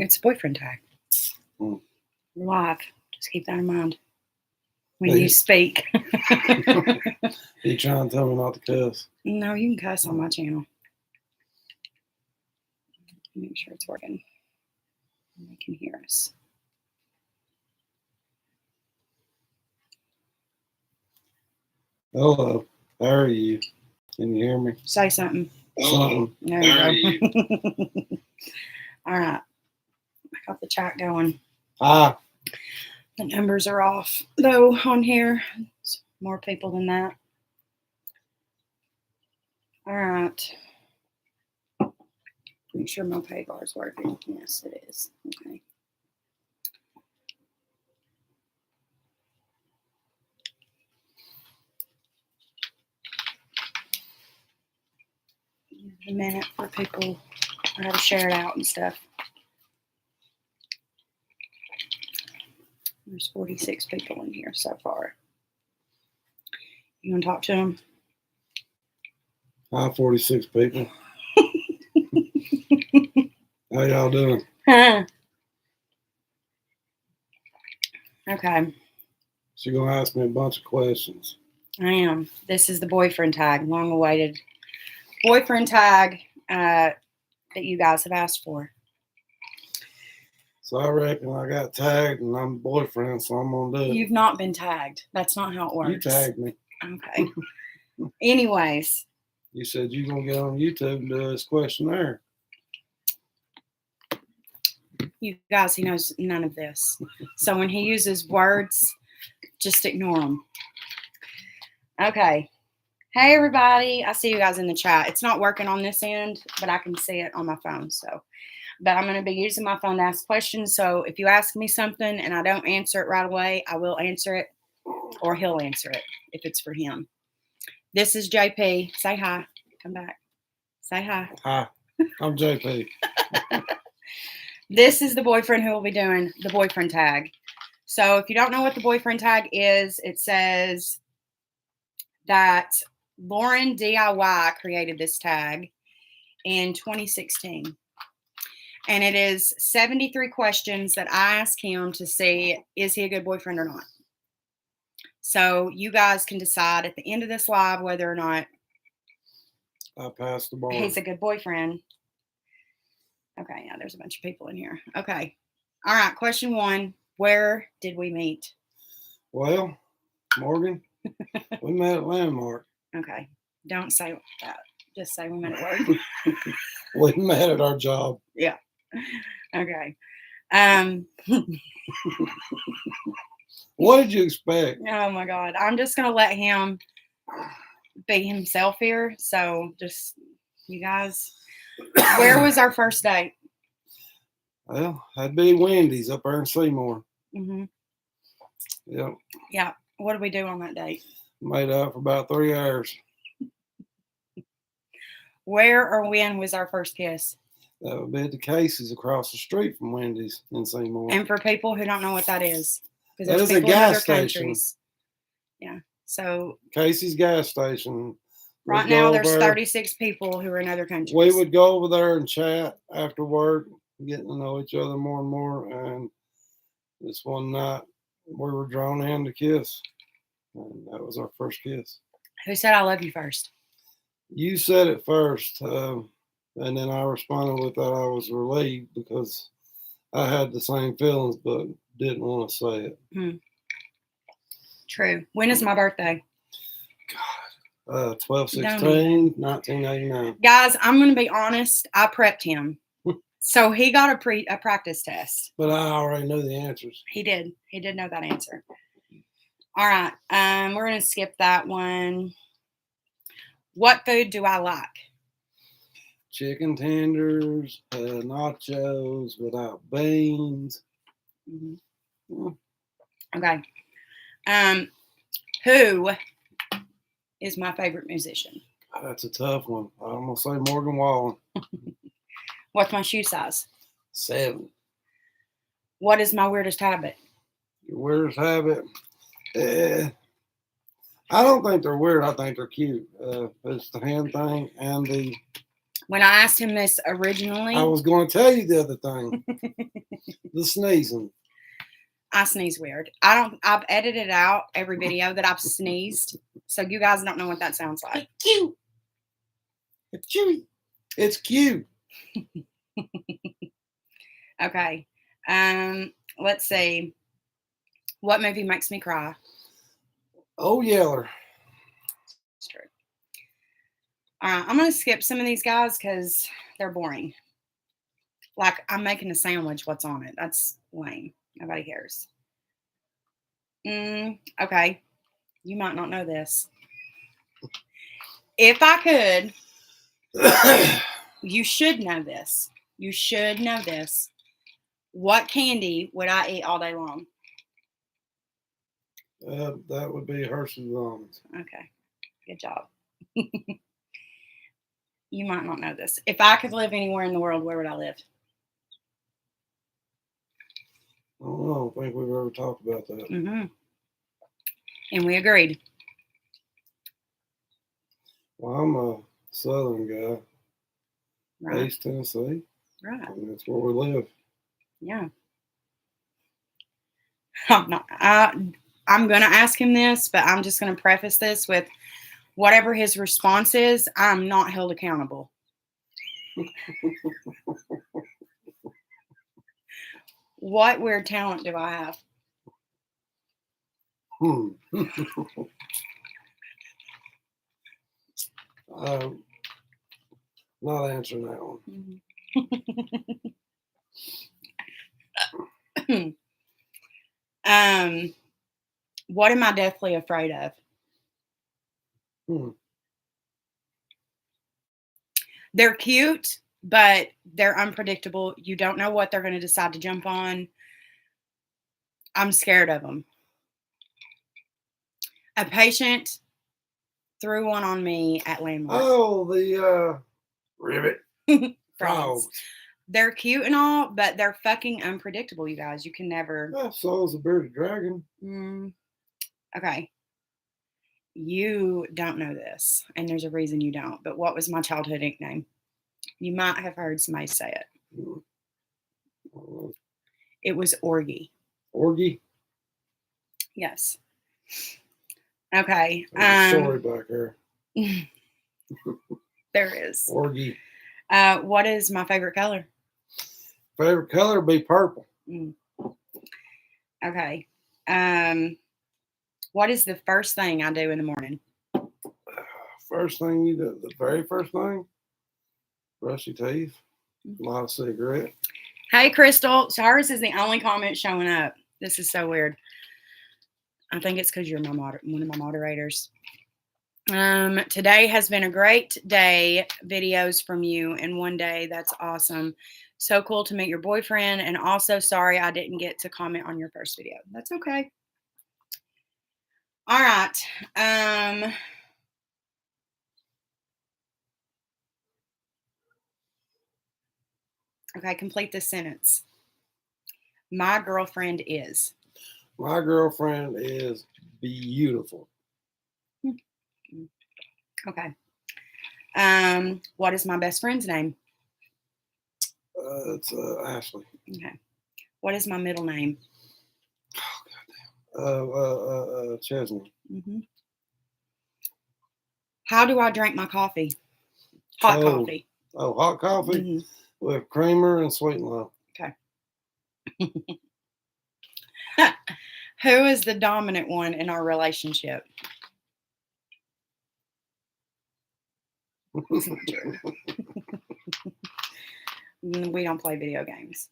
It's a boyfriend tag. Mm. We're live. Just keep that in mind when you speak. You trying to tell me not to cuss? No, you can cuss on my channel. Make sure it's working. They can hear us. Hello. How are you? Can you hear me? Say something. Something. There you go. All right. I got the chat going. Ah. The numbers are off, though, on here. It's more people than that. All right. Make sure my pay bar is working. Yes, it is. Okay. A minute for people. I gotta share it out and stuff. There's 46 people in here so far. You want to talk to them? Hi, 46 people. How y'all doing? Okay. She's going to ask me a bunch of questions. I am. This is the boyfriend tag, long awaited boyfriend tag that you guys have asked for. So I reckon I got tagged and I'm a boyfriend, so I'm going to do it. You've not been tagged. That's not how it works. You tagged me. Okay. Anyways. You said you're going to get on YouTube and do this questionnaire. You guys, he knows none of this. So when he uses words, just ignore them. Okay. Hey, everybody. I see you guys in the chat. It's not working on this end, but I can see it on my phone. But I'm going to be using my phone to ask questions. So if you ask me something and I don't answer it right away, I will answer it, or he'll answer it if it's for him. This is JP. Say hi. Come back. Say hi. Hi. I'm JP. This is the boyfriend who will be doing the boyfriend tag. So if you don't know what the boyfriend tag is, it says that Lauren DIY created this tag in 2016. And it is 73 questions that I ask him to see, is he a good boyfriend or not? So you guys can decide at the end of this live whether or not I passed the bar. he's a good boyfriend. Okay, yeah, there's a bunch of people in here. Okay. All right, question 1. Where did we meet? Well, Morgan, we met at Landmark. Okay. Don't say that. Just say we met at work. We met at our job. Yeah. Okay. What did you expect? Oh my God. I'm just gonna let him be himself here. So just you guys. Where was our first date? Well, that'd be Wendy's up there in Seymour. Mm-hmm. Yep. Yeah. What did we do on that date? Made up for about 3 hours. Where or when was our first kiss? That would be at the Casey's across the street from Wendy's in Seymour. And for people who don't know what that is, because that there's is people a gas in other station. countries. Yeah. So Casey's gas station. Right now, there's 36 people who are in other countries. We would go over there and chat after work, getting to know each other more and more. And this one night, we were drawn in to kiss. And that was our first kiss. Who said I love you first? You said it first. And then I responded with that I was relieved because I had the same feelings, but didn't want to say it. True. When is my birthday? 12/16/1989. Guys, I'm going to be honest. I prepped him. So he got a practice test. But I already knew the answers. He did. He did know that answer. All right. We're going to skip that one. What food do I like? Chicken tenders, nachos without beans. Mm-hmm. Okay. Who is my favorite musician? That's a tough one. I'm going to say Morgan Wallen. What's my shoe size? 7. What is my weirdest habit? Your weirdest habit? I don't think they're weird. I think they're cute. It's the hand thing and the When I asked him this originally, I was going to tell you the other thing. The sneezing. I sneeze weird. I've edited out every video that I've sneezed, so you guys don't know what that sounds like. It's cute. It's cute. It's cute. Okay. Let's see. What movie makes me cry? Oh, Yeller. It's true. All right, I'm gonna skip some of these guys because they're boring. Like I'm making a sandwich. What's on it? That's lame. Nobody cares. Okay. You might not know this. If I could, you should know this. You should know this. What candy would I eat all day long? That would be Hershey's almonds. Okay. Good job. You might not know this. If I could live anywhere in the world, where would I live? I don't think we've ever talked about that. Mm-hmm. And we agreed. Well, I'm a Southern guy. Right. East Tennessee. Right. And that's where we live. Yeah. I'm not. I'm going to ask him this, but I'm just going to preface this with whatever his response is, I'm not held accountable. What weird talent do I have? Not answering that one. What am I deathly afraid of? They're cute, but they're unpredictable. You don't know what they're going to decide to jump on. I'm scared of them. A patient threw one on me at Landmark. Oh, the ribbit frogs. They're cute and all, but they're fucking unpredictable, you guys. You can never. So is a bearded dragon. Okay. You don't know this, and there's a reason you don't. But what was my childhood nickname? You might have heard somebody say it. It was Orgy. Orgy? Yes. Okay. Story back here. There is. Orgy. What is my favorite color? Favorite color would be purple. Okay. What is the first thing I do in the morning? First thing you do, the very first thing, brush your teeth, light a cigarette. Hey, Crystal. So hers is the only comment showing up. This is so weird. I think it's because you're one of my moderators. Today has been a great day. Videos from you in one day. That's awesome. So cool to meet your boyfriend. And also sorry I didn't get to comment on your first video. That's okay. All right. Okay, complete this sentence. My girlfriend is. My girlfriend is beautiful. Okay. What is my best friend's name? It's Ashley. Okay. What is my middle name? Oh, goddamn. Chesney. How do I drink my coffee? Hot coffee. Oh, hot coffee with creamer and sweet and low. Okay. Who is the dominant one in our relationship? It's not true. We don't play video games.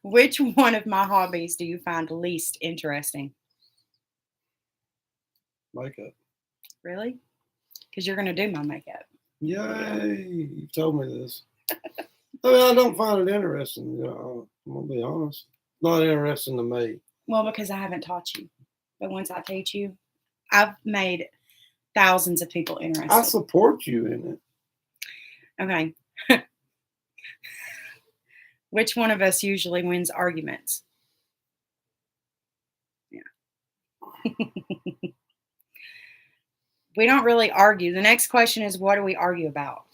Which one of my hobbies do you find least interesting? Makeup. Really? Because you're going to do my makeup. Yay. You told me this. I mean, I don't find it interesting. You know, I'm going to be honest. Not interesting to me. Well, because I haven't taught you. But once I teach you, I've made thousands of people interested. I support you in it. Okay. Which one of us usually wins arguments? Yeah. We don't really argue. The next question is, what do we argue about?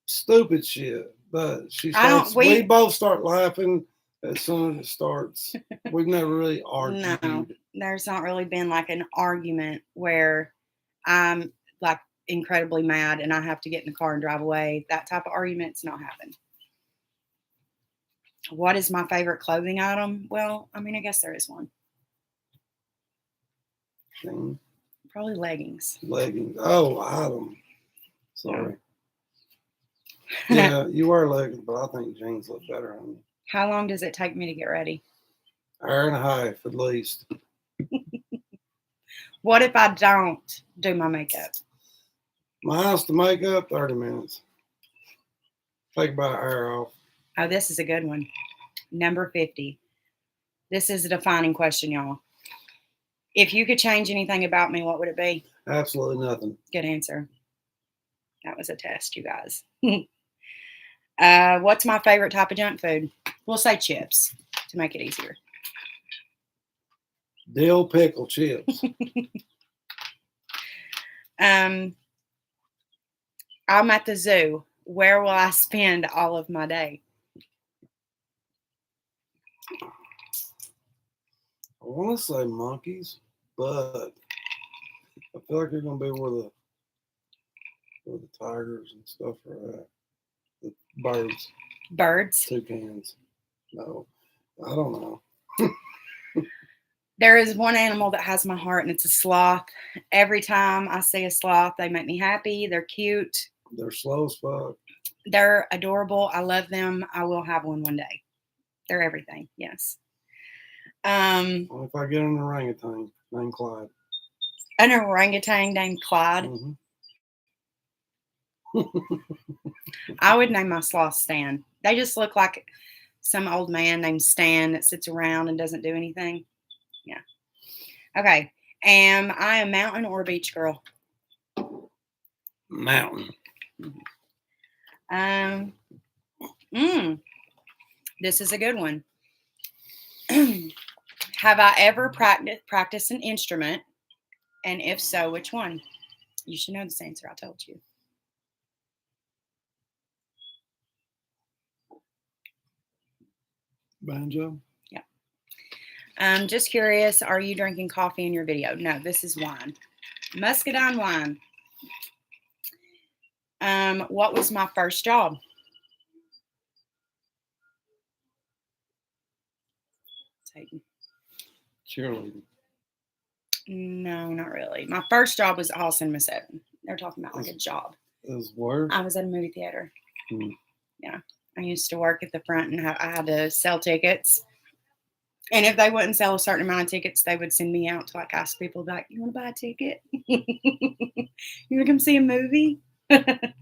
Stupid shit. But I don't. we both start laughing as soon as it starts. We've never really argued. No, there's not really been like an argument where I'm like incredibly mad and I have to get in the car and drive away. That type of argument's not happened. What is my favorite clothing item? Well, I mean, I guess there is one. Probably leggings. Leggings. Oh, item. Sorry. Yeah, you wear leggings, but I think jeans look better on you. How long does it take me to get ready? Hour and a half at least. What if I don't do my makeup? My house to makeup, 30 minutes. Take about an hour off. Oh, this is a good one. Number 50. This is a defining question, y'all. If you could change anything about me, what would it be? Absolutely nothing. Good answer. That was a test, you guys. What's my favorite type of junk food? We'll say chips to make it easier. Dill pickle chips. I'm at the zoo. Where will I spend all of my day? I want to say monkeys, but I feel like they're gonna be where the tigers and stuff are at. The birds. Birds. Toucans. No, I don't know. There is one animal that has my heart, and it's a sloth. Every time I see a sloth, they make me happy. They're cute. They're slow as fuck. They're adorable. I love them. I will have one day. They're everything. Yes. Well, if I get an orangutan named Clyde. An orangutan named Clyde. Mm-hmm. I would name my sloth Stan. They just look like some old man named Stan that sits around and doesn't do anything. Yeah. Okay. Am I a mountain or a beach girl? Mountain. This is a good one. Have I ever practiced an instrument? And if so, which one? You should know this answer. I told you. Banjo? Yeah. Just curious, are you drinking coffee in your video? No, this is wine. Muscadine wine. What was my first job? Cheerleading. No, not really. My first job was at Halston Miss Evan. They're talking about like a job. It was where? I was at a movie theater. Yeah. I used to work at the front and I had to sell tickets. And if they wouldn't sell a certain amount of tickets, they would send me out to like ask people like, you want to buy a ticket? You want to come see a movie? That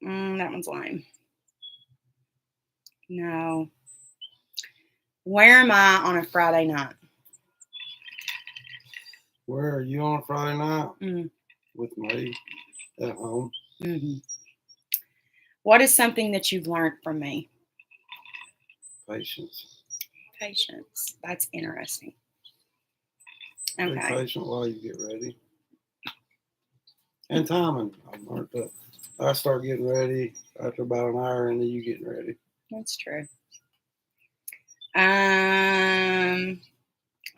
one's lame. No. Where am I on a Friday night? Where are you on a Friday night? Mm-hmm. With me at home. Mm-hmm. What is something that you've learned from me? Patience. Patience. That's interesting. Okay. Be patient while you get ready. And timing. I've learned that. I start getting ready after about an hour and then you getting ready. That's true.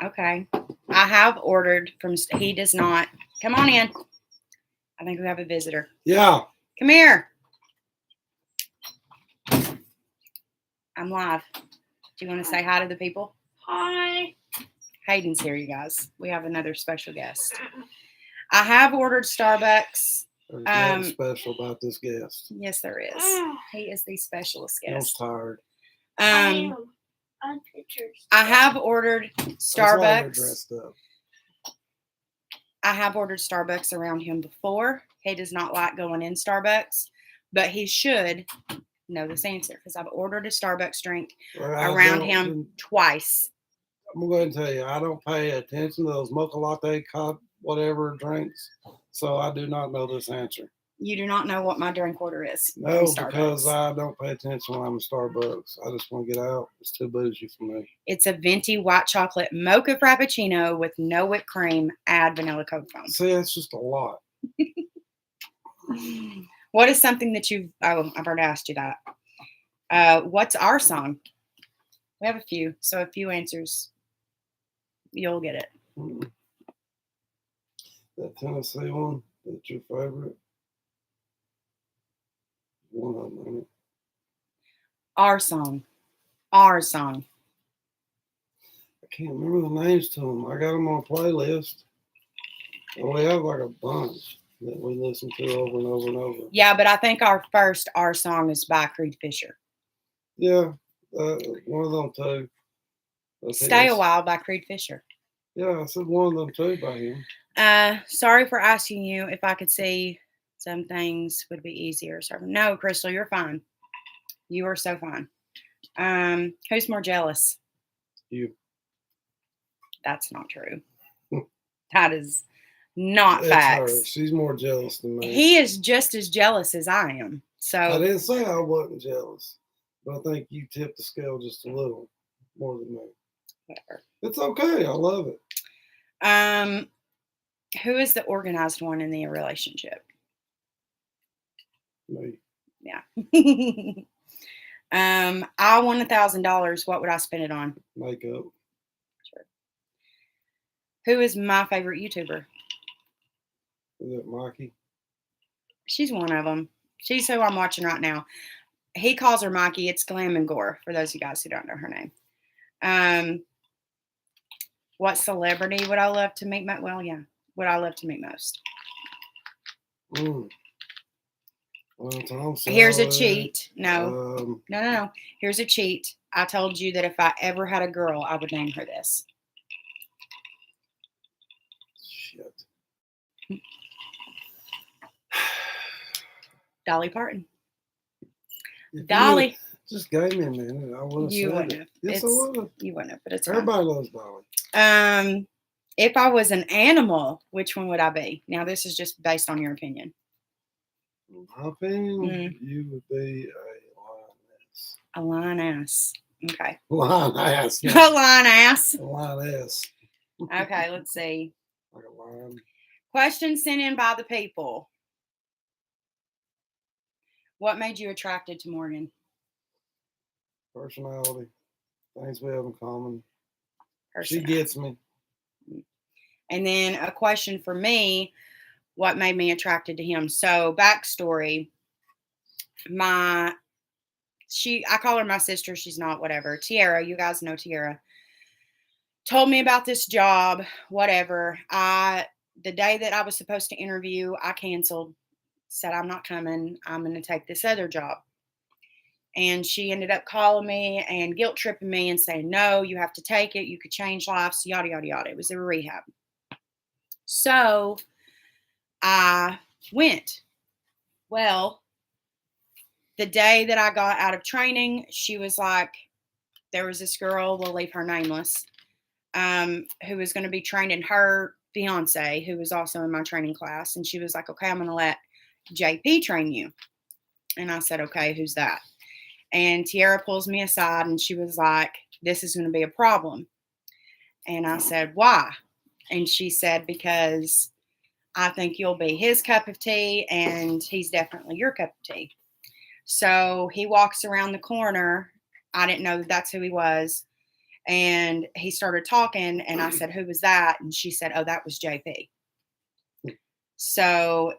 Okay. I have ordered from, he does not. Come on in. I think we have a visitor. Yeah. Come here. I'm live. Do you want to say hi to the people? Hi. Hayden's here, you guys. We have another special guest. I have ordered Starbucks. There's nothing special about this guest. Yes, there is. He is the specialist I'm guest. tired. I have ordered Starbucks. Dressed up. I have ordered Starbucks around him before. He does not like going in Starbucks, but he should know this answer because I've ordered a Starbucks drink around him twice. I'm going to tell you, I don't pay attention to those mocha latte, whatever drinks, so I do not know this answer. You do not know what my drink order is. No, from because Starbucks. I don't pay attention when I'm in Starbucks. I just want to get out. It's too bougie for me. It's a venti white chocolate mocha frappuccino with no whipped cream. Add vanilla Coke foam. See, that's just a lot. What is something that you've? Oh, I've already asked you that. What's our song? We have a few, so a few answers, you'll get it. That Tennessee one, that's your favorite? One of them, ain't it? Our song. Our song. I can't remember the names to them. I got them on a playlist. And we have like a bunch that we listen to over and over and over. Yeah, but I think our song is by Creed Fisher. Yeah, one of them too. Stay a While by Creed Fisher. Yeah, I said one of them too by him. Sorry for asking you if I could see some things would be easier. So, no, Crystal, you're fine. You are so fine. Who's more jealous? You. That's not true. That is not facts. Her. She's more jealous than me. He is just as jealous as I am. So I didn't say I wasn't jealous, but I think you tipped the scale just a little more than me. Whatever. It's okay. I love it. Who is the organized one in the relationship? Me. Yeah. I won $1,000. What would I spend it on? Makeup. Sure. Who is my favorite YouTuber? Is it Mikey? She's one of them. She's who I'm watching right now. He calls her Mikey. It's Glam and Gore, for those of you guys who don't know her name. What celebrity would I love to meet? Well, yeah. Would I love to meet most? Well, Tom Here's a cheat. No. No. Here's a cheat. I told you that if I ever had a girl, I would name her this. Shit. Dolly Parton. If Dolly. Just gave me a minute. I would have said it. Yes, I would have. You wouldn't have, but it's everybody fine. loves Dolly. If I was an animal, which one would I be? Now, this is just based on your opinion. In my opinion, you would be A a lioness. lioness. Okay. Lioness. A lioness. A lioness. Okay, let's see. Like a lion. Question sent in by the people. What made you attracted to Morgan? Personality. Things we have in common. She Personality. gets me. And then a question for me, what made me attracted to him? So, backstory. I call her my sister. She's not, whatever. Tiara, you guys know Tiara. Told me about this job, whatever. The day that I was supposed to interview, I canceled. Said, I'm not coming. I'm going to take this other job. And she ended up calling me and guilt tripping me and saying, no, you have to take it. You could change lives, yada, yada, yada. It was a rehab. So I went. Well, the day that I got out of training, she was like, there was this girl, we'll leave her nameless, who was going to be training her fiance, who was also in my training class. And she was like, okay, I'm going to let JP train you. And I said, okay, who's that? And Tiara pulls me aside and she was like, this is going to be a problem. And I said, why? And she said, because I think you'll be his cup of tea and he's definitely your cup of tea. So he walks around the corner. I didn't know that that's who he was. And he started talking and I said, who was that? And she said, oh, that was JP. So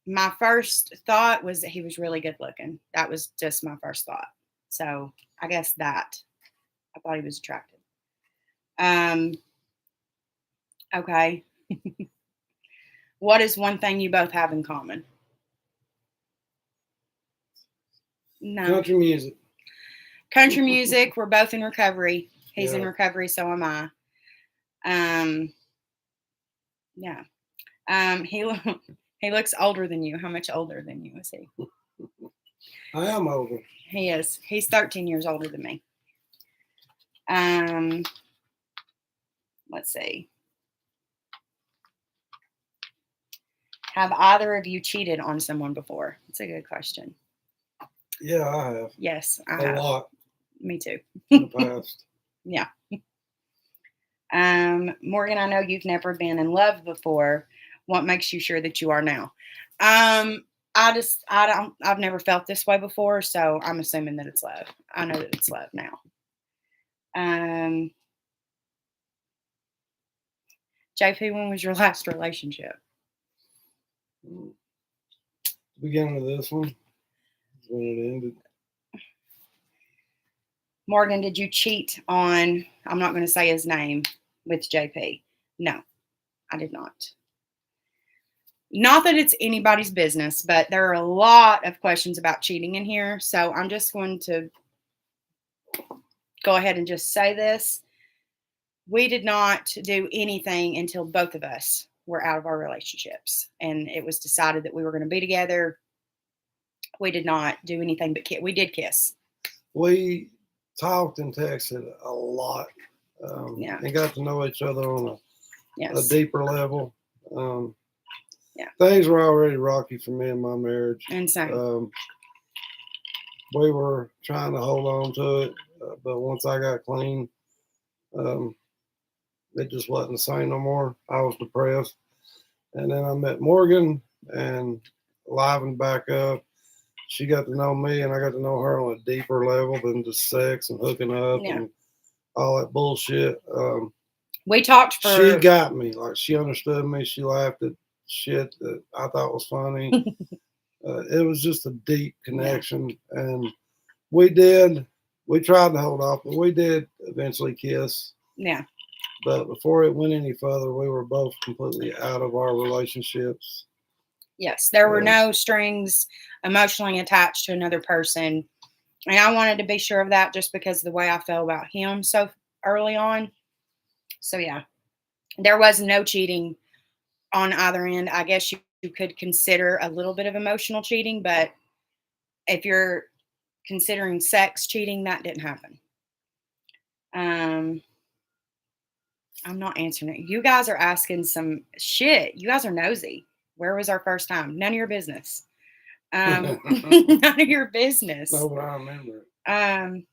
my first thought was that he was really good looking. That was just my first thought. So I guess that I thought he was attractive. Okay. What is one thing you both have in common? No. Country music. Country music. We're both in recovery. He's in recovery, so am I. Yeah. He looks older than you. How much older than you is he? I am older. He is. He's 13 years older than me. Let's see. Have either of you cheated on someone before? That's a good question. Yeah, I have. Yes, I A have. lot Me too. in the past. Yeah. Morgan, I know you've never been in love before. What makes you sure that you are now? I've never felt this way before, so I'm assuming that it's love. I know that it's love now. JP, when was your last relationship? The beginning of this one is when it ended. Morgan, did you cheat on, I'm not going to say his name, with JP? No, I did not. Not that it's anybody's business, but there are a lot of questions about cheating in here. So I'm just going to go ahead and just say this. We did not do anything until both of us were out of our relationships. And it was decided that we were going to be together. We did not do anything but kiss. We did kiss. We talked and texted a lot. And got to know each other on a deeper level. Things were already rocky for me in my marriage. Insane. We were trying to hold on to it, but once I got clean, it just wasn't the same no more. I was depressed. And then I met Morgan and livened back up. She got to know me, and I got to know her on a deeper level than just sex and hooking up and all that bullshit. We talked for... She got me. Like, she understood me. She laughed at shit that I thought was funny. It was just a deep connection. And we tried to hold off, but we did eventually kiss. Yeah. But before it went any further, we were both completely out of our relationships. Yes, there were no strings emotionally attached to another person. And I wanted to be sure of that just because of the way I felt about him so early on. So, yeah, there was no cheating on either end. I guess you could consider a little bit of emotional cheating, but if you're considering sex cheating, that didn't happen. I'm not answering it. You guys are asking some shit. You guys are nosy. Where was our first time? None of your business. None of your business. No, but I remember it.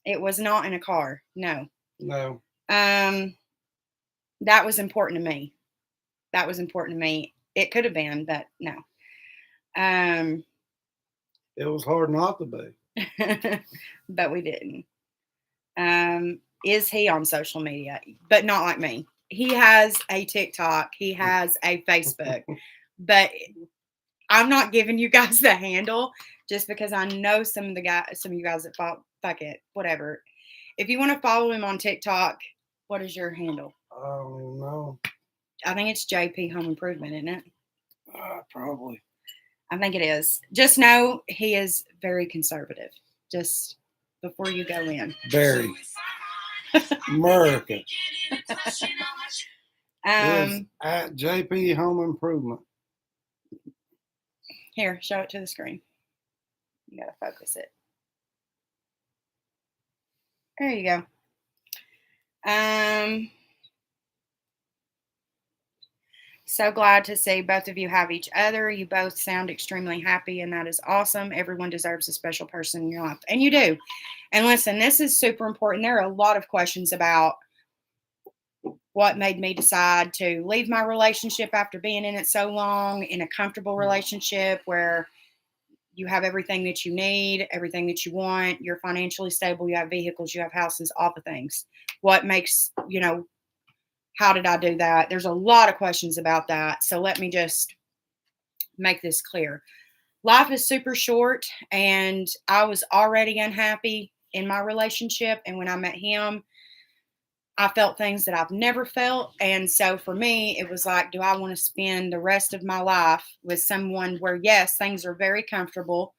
It was not in a car. No. No. That was important to me. That was important to me. It could have been, but no. It was hard not to be. But we didn't. Is he on social media? But not like me. He has a TikTok. He has a Facebook. But I'm not giving you guys the handle just because I know some of you guys that fuck it, whatever. If you want to follow him on TikTok, what is your handle? I don't even know. I think it's JP Home Improvement, isn't it? Probably. I think it is. Just know he is very conservative. Just before you go in. Very. American. At JP Home Improvement. Here, show it to the screen. You gotta focus it. There you go. So glad to see both of you have each other. You both sound extremely happy, and that is awesome. Everyone deserves a special person in your life, and you do. And listen, this is super important. There are a lot of questions about what made me decide to leave my relationship after being in it so long, in a comfortable relationship where you have everything that you need, everything that you want, you're financially stable, you have vehicles, you have houses, all the things. What makes, how did I do that? There's a lot of questions about that. So let me just make this clear. Life is super short, and I was already unhappy in my relationship. And when I met him, I felt things that I've never felt. And so for me, it was like, do I want to spend the rest of my life with someone where, yes, things are very comfortable.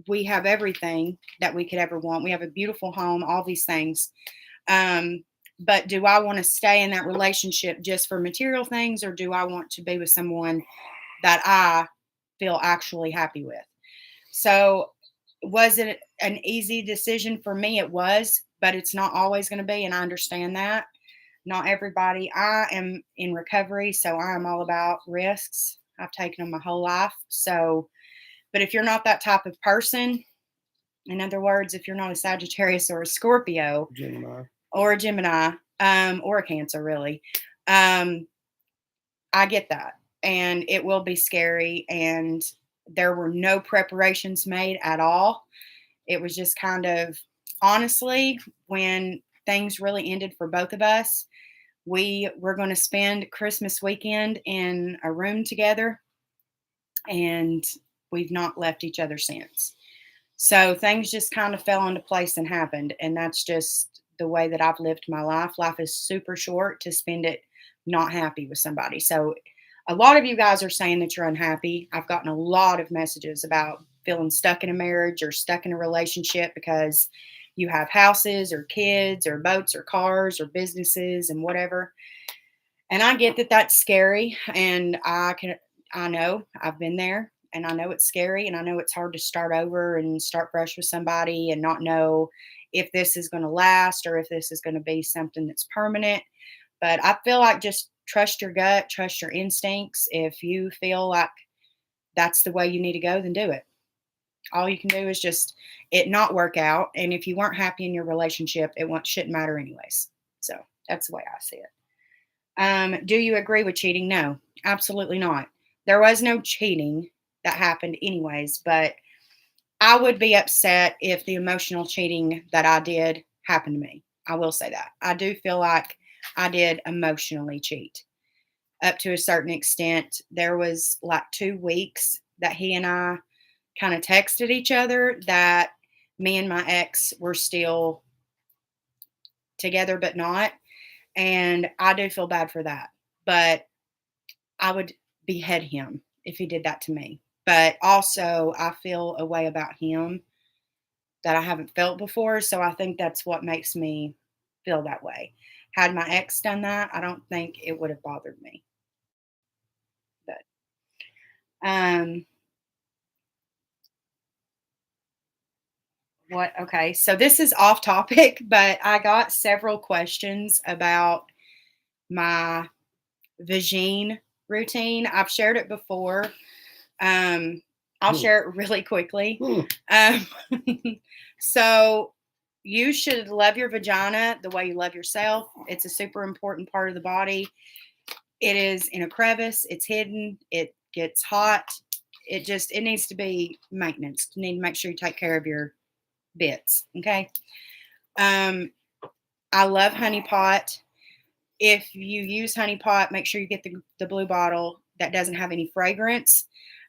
We have everything that we could ever want. We have a beautiful home, all these things. But do I want to stay in that relationship just for material things, or do I want to be with someone that I feel actually happy with? So was it an easy decision for me? It was, but it's not always going to be. And I understand that. Not everybody. I am in recovery, so I am all about risks. I've taken them my whole life. So, but if you're not that type of person, in other words, if you're not a Sagittarius or a Scorpio Gemini. or a Gemini, or a Cancer, really, I get that. And it will be scary. And there were no preparations made at all. It was just kind of, honestly, when things really ended for both of us, we were going to spend Christmas weekend in a room together, and we've not left each other since. So things just kind of fell into place and happened. And that's just the way that I've lived my life. Life is super short to spend it not happy with somebody. So a lot of you guys are saying that you're unhappy. I've gotten a lot of messages about feeling stuck in a marriage or stuck in a relationship because you have houses or kids or boats or cars or businesses and whatever. And I get that that's scary. And I know I've been there, and I know it's scary, and I know it's hard to start over and start fresh with somebody and not know if this is going to last or if this is going to be something that's permanent. But I feel like just trust your gut, trust your instincts. If you feel like that's the way you need to go, then do it. All you can do is just it not work out. And if you weren't happy in your relationship, shouldn't matter anyways. So that's the way I see it. Do you agree with cheating? No, absolutely not. There was no cheating that happened anyways, but I would be upset if the emotional cheating that I did happened to me. I will say that. I do feel like I did emotionally cheat up to a certain extent. There was like 2 weeks that he and I kind of texted each other that me and my ex were still together, but not. And I do feel bad for that. But I would behead him if he did that to me. But also, I feel a way about him that I haven't felt before. So I think that's what makes me feel that way. Had my ex done that, I don't think it would have bothered me. But um, what? Okay, so this is off topic, but I got several questions about my vagine routine. I've shared it before. I'll share it really quickly. Um, so you should love your vagina the way you love yourself. It's a super important part of the body. It is in a crevice. It's hidden. It gets hot. It needs to be maintenance. You need to make sure you take care of your bits. Okay. I love honey pot. If you use honey pot, make sure you get the blue bottle that doesn't have any fragrance.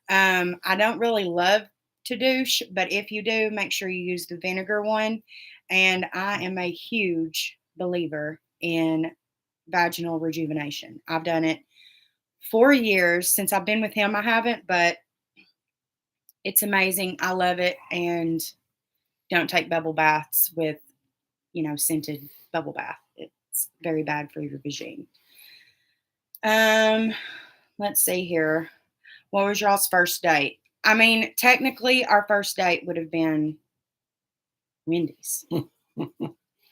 I don't really love to douche, but if you do, make sure you use the vinegar one. And I am a huge believer in vaginal rejuvenation. I've done it 4 years since I've been with him. I haven't, but it's amazing. I love it. And don't take bubble baths with, scented bubble bath. It's very bad for your vagine. Let's see here. What was y'all's first date? I mean, technically, our first date would have been Wendy's.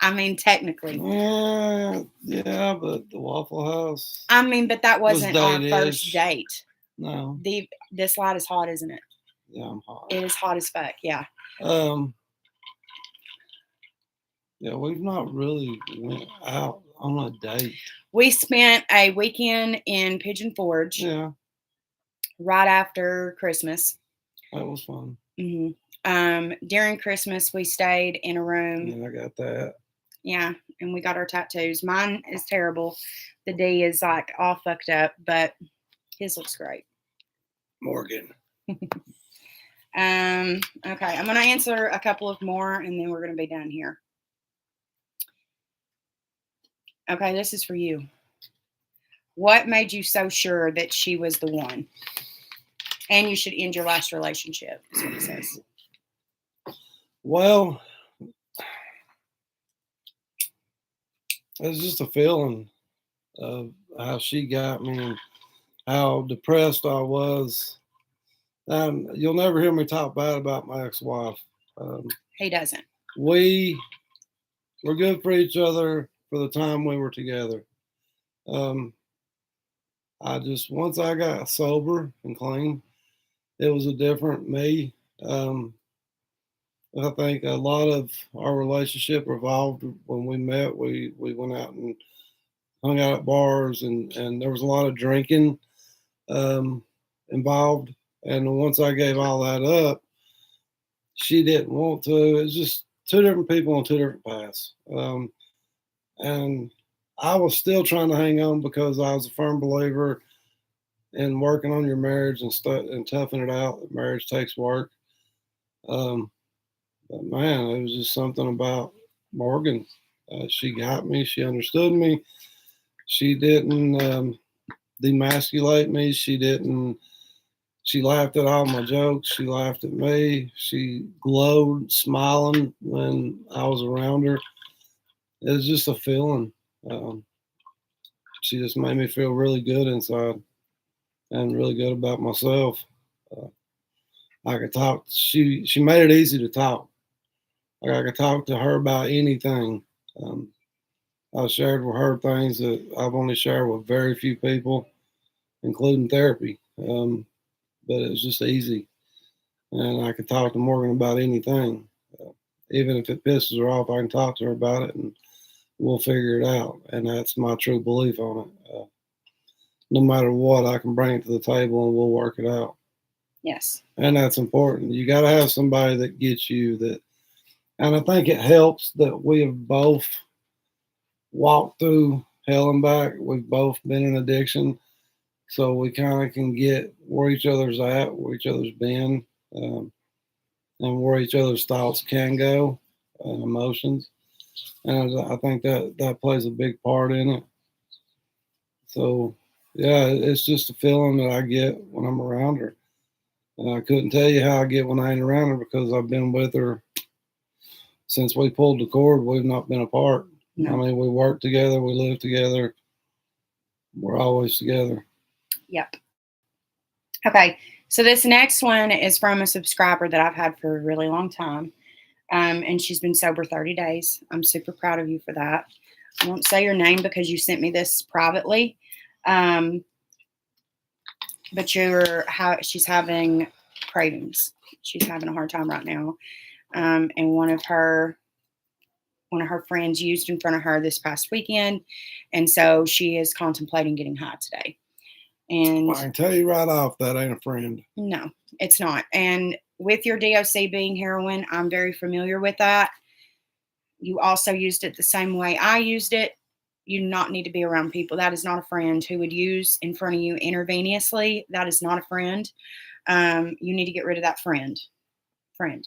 I mean, technically. Yeah, but the Waffle House. I mean, but that wasn't our first date. No. This light is hot, isn't it? Yeah, I'm hot. It is hot as fuck. Yeah. Yeah, we've not really went out on a date. We spent a weekend in Pigeon Forge. Yeah. Right after Christmas. That was fun. Mm-hmm. During Christmas, we stayed in a room. And I got that. Yeah, and we got our tattoos. Mine is terrible. The D is like all fucked up, but his looks great. Morgan. Okay, I'm going to answer a couple of more, and then we're going to be done here. Okay, this is for you. What made you so sure that she was the one? And you should end your last relationship, is what it says. Well, it was just a feeling of how she got me and how depressed I was. You'll never hear me talk bad about my ex-wife. He doesn't. We were good for each other for the time we were together. I just, once I got sober and clean, it was a different me. I think a lot of our relationship revolved when we met. We went out and hung out at bars, and there was a lot of drinking um, involved. And once I gave all that up, she didn't want to. It's just two different people on two different paths. And I was still trying to hang on because I was a firm believer in working on your marriage and toughing it out. Marriage takes work. Um, but man, it was just something about Morgan. She got me. She understood me. She didn't demasculate me. She didn't. She laughed at all my jokes. She laughed at me. She glowed, smiling when I was around her. It was just a feeling. Um, she just made me feel really good inside and really good about myself. Uh, I could talk. She made it easy to talk. Like I could talk to her about anything. Um, I shared with her things that I've only shared with very few people, including therapy. But it was just easy, and I could talk to Morgan about anything. Even if it pisses her off, I can talk to her about it, and we'll figure it out. And that's my true belief on it. No matter what, I can bring it to the table, and we'll work it out. Yes. And that's important. You got to have somebody that gets you that. And I think it helps that we have both walked through hell and back. We've both been in addiction. So we kind of can get where each other's at, where each other's been, and where each other's thoughts can go and emotions. And I think that plays a big part in it. So, yeah, it's just a feeling that I get when I'm around her. And I couldn't tell you how I get when I ain't around her because I've been with her since we pulled the cord. We've not been apart. No. I mean, we work together, we live together, we're always together. Yep. Okay, so this next one is from a subscriber that I've had for a really long time, and she's been sober 30 days. I'm super proud of you for that. I won't say your name because you sent me this privately, but she's having cravings. She's having a hard time right now, and one of her friends used in front of her this past weekend, and so she is contemplating getting high today. And I can tell you right off, that ain't a friend. No, it's not. And with your DOC being heroin, I'm very familiar with that. You also used it the same way I used it. You do not need to be around people. That is not a friend who would use in front of you intravenously. That is not a friend. You need to get rid of that friend. You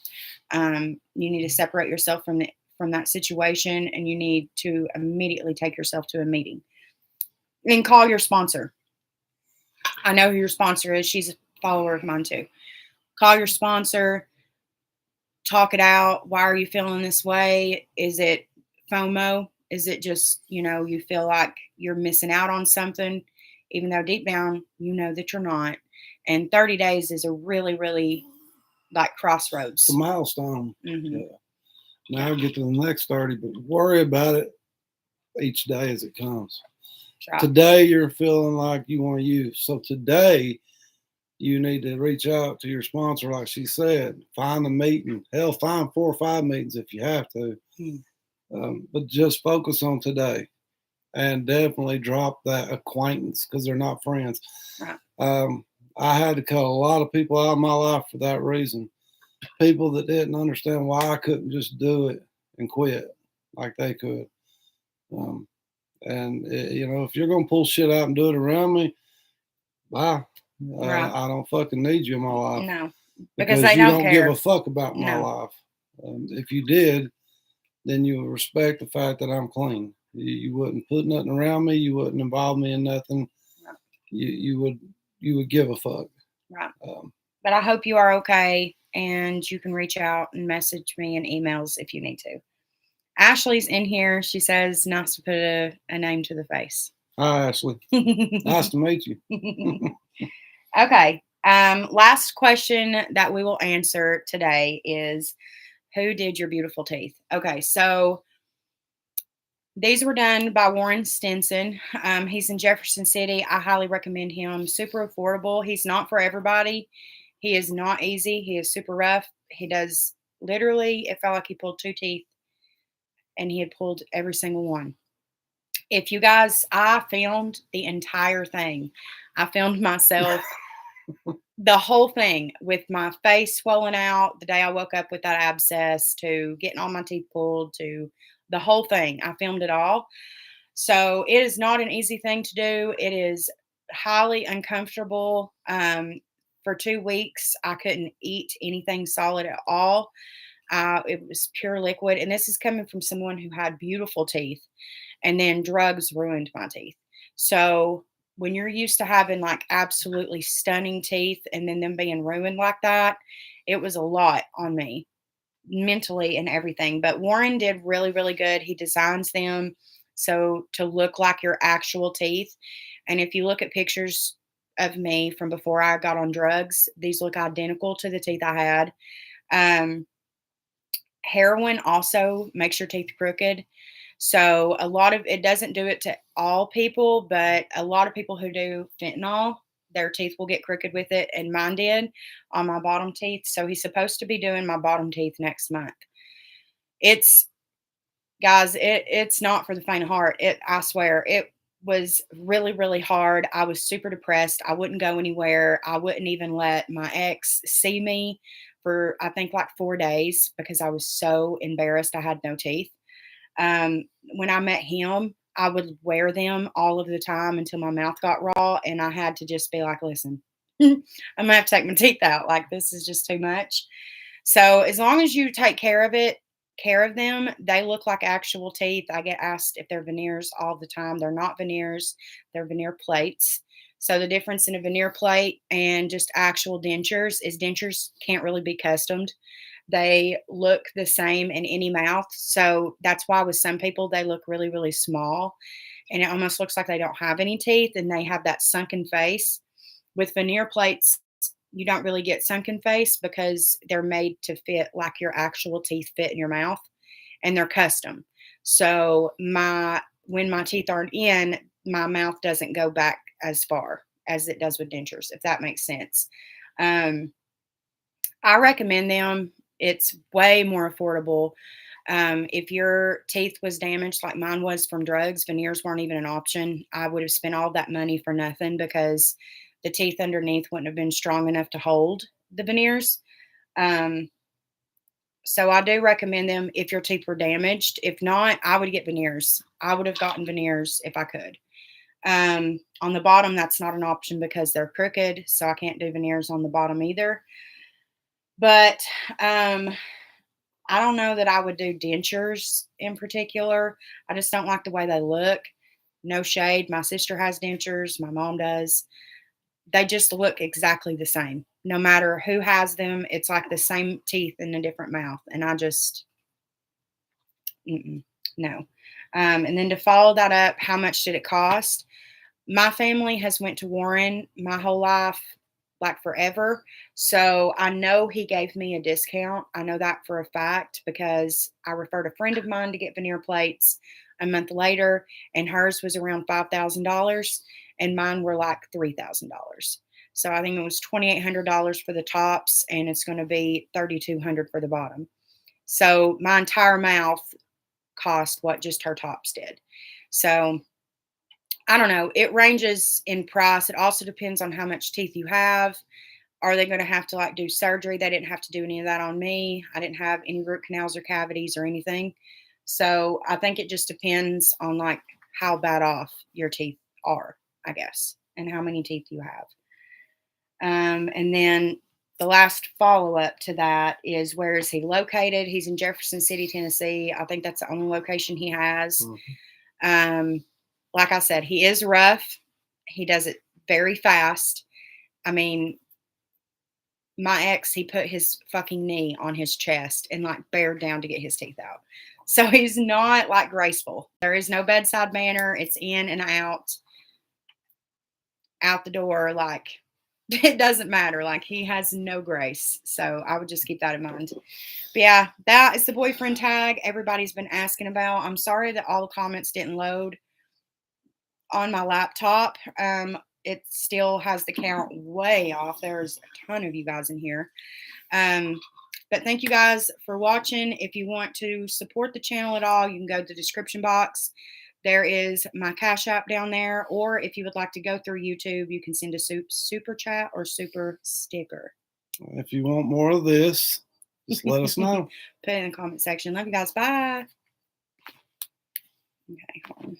need to separate yourself from that situation, and you need to immediately take yourself to a meeting and call your sponsor. I know who your sponsor is. She's a follower of mine too. Call your sponsor. Talk it out. Why are you feeling this way? Is it FOMO? Is it just, you feel like you're missing out on something, even though deep down, you know that you're not. And 30 days is a really, really like crossroads. It's a milestone. Mm-hmm. Yeah. Now I'll get to the next 30, but worry about it each day as it comes. Right. Today, you're feeling like you want to use. So today, you need to reach out to your sponsor, like she said. Find a meeting. Hell, find 4 or 5 meetings if you have to. But just focus on today. And definitely drop that acquaintance because they're not friends. Right. I had to cut a lot of people out of my life for that reason. People that didn't understand why I couldn't just do it and quit like they could. If you're going to pull shit out and do it around me, bye. Right. I don't fucking need you in my life. No. Because they you don't give a fuck about my life. If you did, then you would respect the fact that I'm clean. You wouldn't put nothing around me. You wouldn't involve me in nothing. Right. You would give a fuck. Right. But I hope you are okay, and you can reach out and message me in emails if you need to. Ashley's in here. She says, nice to put a name to the face. Hi, Ashley. Nice to meet you. Okay. Last question that we will answer today is, who did your beautiful teeth? Okay. So These were done by Warren Stinson. He's in Jefferson City. I highly recommend him. Super affordable. He's not for everybody. He is not easy. He is super rough. He does literally, it felt like he pulled 2 teeth and he had pulled every single one. If you guys, I filmed the entire thing. I filmed myself, the whole thing, with my face swollen out the day I woke up with that abscess, to getting all my teeth pulled, to the whole thing. I filmed it all. So it is not an easy thing to do. It is highly uncomfortable. For 2 weeks, I couldn't eat anything solid at all. It was pure liquid. And this is coming from someone who had beautiful teeth, and then drugs ruined my teeth. So when you're used to having like absolutely stunning teeth and then them being ruined like that, it was a lot on me mentally and everything. But Warren did really, really good. He designs them so to look like your actual teeth. And if you look at pictures of me from before I got on drugs, these look identical to the teeth I had. Um, Heroin also makes your teeth crooked. So a lot of it doesn't do it to all people, but a lot of people who do fentanyl, their teeth will get crooked with it, and mine did on my bottom teeth. So he's supposed to be doing my bottom teeth next month. It's Guys, it's not for the faint of heart. I swear, it was really, really hard. I was super depressed. I wouldn't go anywhere. I wouldn't even let my ex see me for, I think, like 4 days because I was so embarrassed I had no teeth. When I met him, I would wear them all of the time until my mouth got raw, and I had to just be like, listen, I'm gonna have to take my teeth out. Like, this is just too much. So as long as you take care of them, they look like actual teeth. I get asked if they're veneers all the time. They're not veneers, they're veneer plates. So the difference in a veneer plate and just actual dentures is dentures can't really be customed. They look the same in any mouth. So that's why with some people they look really, really small and it almost looks like they don't have any teeth and they have that sunken face. With veneer plates, you don't really get sunken face because they're made to fit like your actual teeth fit in your mouth, and they're custom. So when my teeth aren't in, my mouth doesn't go back as far as it does with dentures, if that makes sense. Um, I recommend them. It's way more affordable. If your teeth was damaged like mine was from drugs, veneers weren't even an option. I would have spent all that money for nothing because the teeth underneath wouldn't have been strong enough to hold the veneers. Um, so I do recommend them if your teeth were damaged. If not, I would get veneers. I would have gotten veneers if I could. On the bottom, that's not an option because they're crooked, so I can't do veneers on the bottom either. But I don't know that I would do dentures in particular. I just don't like the way they look. No shade. My sister has dentures. My mom does. They just look exactly the same. No matter who has them, it's like the same teeth in a different mouth. And I just, no. And then to follow that up, how much did it cost? My family has went to Warren my whole life, like forever. So I know he gave me a discount. I know that for a fact because I referred a friend of mine to get veneer plates a month later, and hers was around $5,000 and mine were like $3,000. So I think it was $2,800 for the tops, and it's going to be $3,200 for the bottom. So my entire mouth cost what just her tops did. So I don't know. It ranges in price. It also depends on how much teeth you have. Are they going to have to like do surgery? They didn't have to do any of that on me. I didn't have any root canals or cavities or anything. So I think it just depends on like how bad off your teeth are, I guess, and how many teeth you have. And then the last follow up to that is, where is he located? He's in Jefferson City, Tennessee. I think that's the only location he has. Like I said, he is rough. He does it very fast. I mean, my ex, he put his fucking knee on his chest and like bared down to get his teeth out. So he's not like graceful. There is no bedside manner. It's in and out the door. Like, it doesn't matter. Like, he has no grace. So I would just keep that in mind. But yeah, that is the boyfriend tag everybody's been asking about. I'm sorry that all the comments didn't load on my laptop. It still has the count way off. There's a ton of you guys in here. But thank you guys for watching. If you want to support the channel at all, you can go to the description box. There is my Cash App down there. Or if you would like to go through YouTube, you can send a super chat or super sticker. If you want more of this, just let us know. Put it in the comment section. Love you guys. Bye. Okay, hold on.